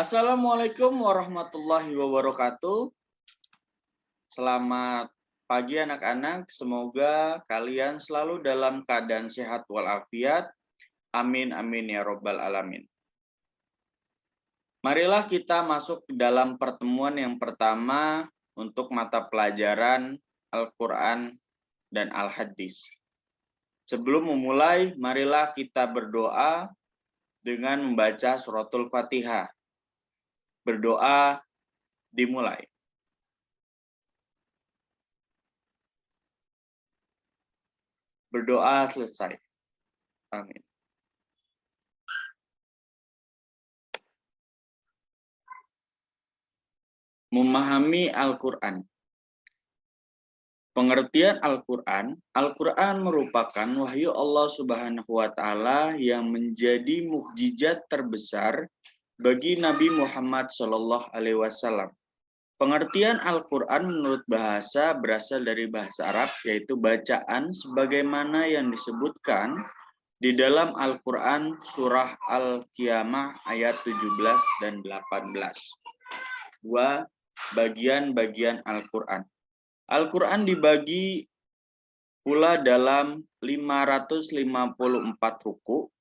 Assalamualaikum warahmatullahi wabarakatuh. Selamat pagi anak-anak. Semoga kalian selalu dalam keadaan sehat walafiat. Amin amin ya robbal alamin. Marilah kita masuk ke dalam pertemuan yang pertama untuk mata pelajaran Al-Quran dan Al-Hadis. Sebelum memulai, marilah kita berdoa dengan membaca suratul Fatihah. Berdoa dimulai. Berdoa selesai. Amin. Memahami Al-Quran. Pengertian Al-Quran, Al-Quran merupakan wahyu Allah Subhanahu wa Ta'ala yang menjadi mukjizat terbesar bagi Nabi Muhammad SAW. Pengertian Al-Quran menurut bahasa berasal dari bahasa Arab, yaitu bacaan sebagaimana yang disebutkan di dalam Al-Quran surah Al-Qiyamah ayat 17 dan 18. Dua bagian-bagian Al-Quran. Al-Quran dibagi pula dalam 554 ruku,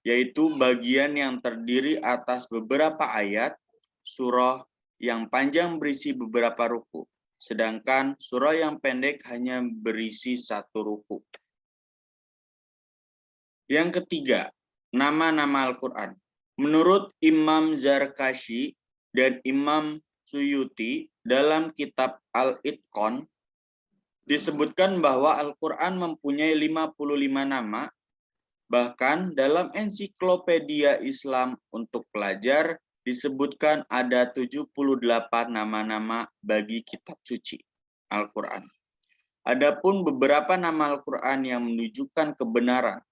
yaitu bagian yang terdiri atas beberapa ayat, surah yang panjang berisi beberapa ruku, sedangkan surah yang pendek hanya berisi satu ruku. Yang ketiga, nama-nama Al-Quran. Menurut Imam Zarkashi dan Imam Suyuti dalam kitab Al-Itqan, disebutkan bahwa Al-Quran mempunyai 55 nama, bahkan dalam ensiklopedia Islam untuk pelajar disebutkan ada 78 nama-nama bagi kitab suci Al-Quran. Adapun beberapa nama Al-Quran yang menunjukkan kebenaran.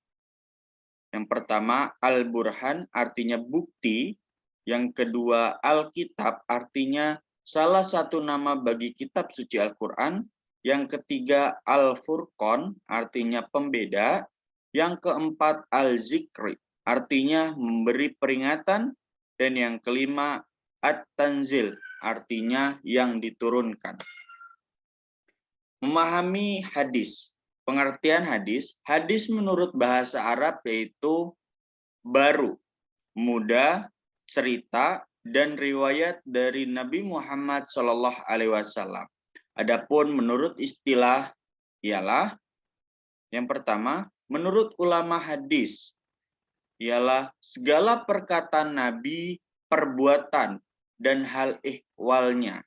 Yang pertama, Al-Burhan artinya bukti. Yang kedua, Alkitab artinya salah satu nama bagi kitab suci Al-Quran. Yang ketiga, Al-Furqan artinya pembeda. Yang keempat, Al-Zikri artinya memberi peringatan. Dan yang kelima, At-Tanzil artinya yang diturunkan. Memahami hadis. Pengertian hadis. Hadis menurut bahasa Arab yaitu baru, muda, cerita, dan riwayat dari Nabi Muhammad SAW. Adapun menurut istilah ialah yang pertama, menurut ulama hadis ialah segala perkataan Nabi, perbuatan, dan hal ihwalnya.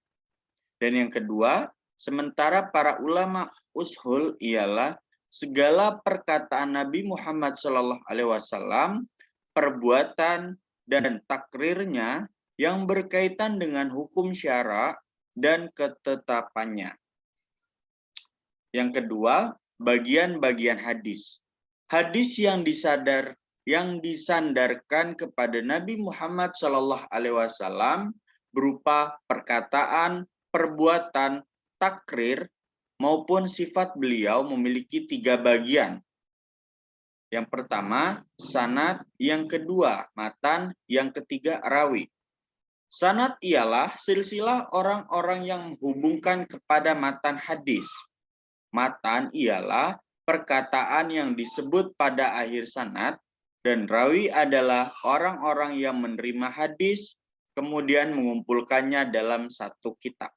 Dan yang kedua, sementara para ulama ushul ialah segala perkataan Nabi Muhammad SAW, perbuatan dan takrirnya yang berkaitan dengan hukum syara dan ketetapannya. Yang kedua, bagian-bagian hadis. Hadis yang disandarkan kepada Nabi Muhammad SAW berupa perkataan, perbuatan, takrir, maupun sifat beliau memiliki 3 bagian. Yang pertama, sanad, yang kedua, matan, yang ketiga, rawi. Sanad ialah silsilah orang-orang yang menghubungkan kepada matan hadis. Matan ialah perkataan yang disebut pada akhir sanad, dan rawi adalah orang-orang yang menerima hadis, kemudian mengumpulkannya dalam satu kitab.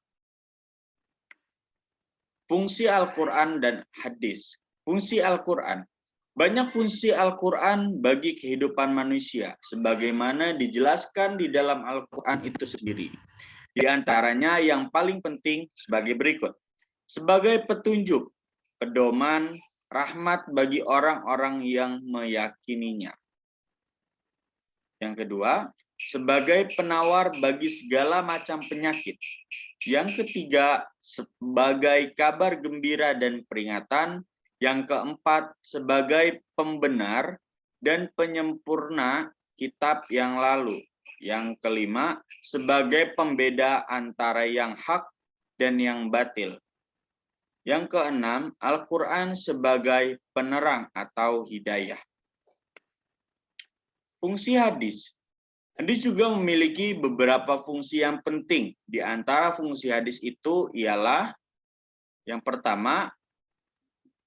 Fungsi Al-Quran dan hadis. Fungsi Al-Quran. Banyak fungsi Al-Quran bagi kehidupan manusia, sebagaimana dijelaskan di dalam Al-Quran itu sendiri. Di antaranya yang paling penting sebagai berikut. Sebagai petunjuk, pedoman, rahmat bagi orang-orang yang meyakininya. Yang kedua, sebagai penawar bagi segala macam penyakit. Yang ketiga, sebagai kabar gembira dan peringatan. Yang keempat, sebagai pembenar dan penyempurna kitab yang lalu. Yang kelima, sebagai pembeda antara yang hak dan yang batil. Yang keenam, Al-Quran sebagai penerang atau hidayah. Fungsi hadis. Hadis juga memiliki beberapa fungsi yang penting. Di antara fungsi hadis itu ialah yang pertama,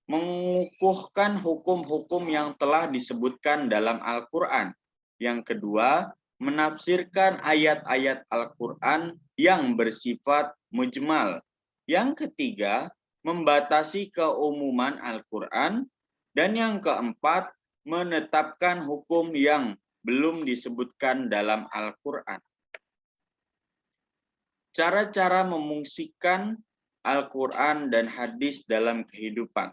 mengukuhkan hukum-hukum yang telah disebutkan dalam Al-Quran. Yang kedua, menafsirkan ayat-ayat Al-Quran yang bersifat mujmal. Yang ketiga, membatasi keumuman Al-Quran. Dan yang keempat, menetapkan hukum yang belum disebutkan dalam Al-Quran. Cara-cara memungsikan Al-Quran dan hadis dalam kehidupan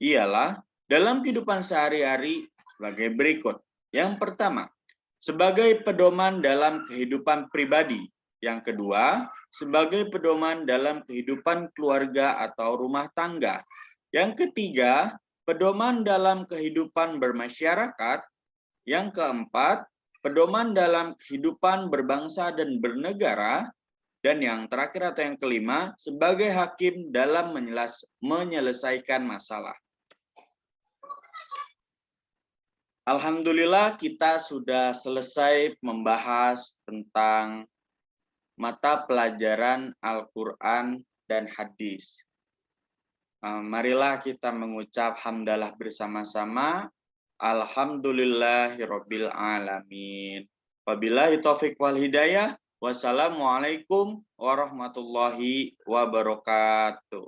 ialah dalam kehidupan sehari-hari sebagai berikut. Yang pertama, sebagai pedoman dalam kehidupan pribadi. Yang kedua, sebagai pedoman dalam kehidupan keluarga atau rumah tangga. Yang ketiga, pedoman dalam kehidupan bermasyarakat. Yang keempat, pedoman dalam kehidupan berbangsa dan bernegara. Dan yang terakhir atau yang kelima, sebagai hakim dalam menyelesaikan masalah. Alhamdulillah kita sudah selesai membahas tentang mata pelajaran Al-Quran dan hadis. Marilah kita mengucap hamdalah bersama-sama. Alhamdulillahirabbil alamin. Wabillahi taufik wal hidayah. Wassalamualaikum warahmatullahi wabarakatuh.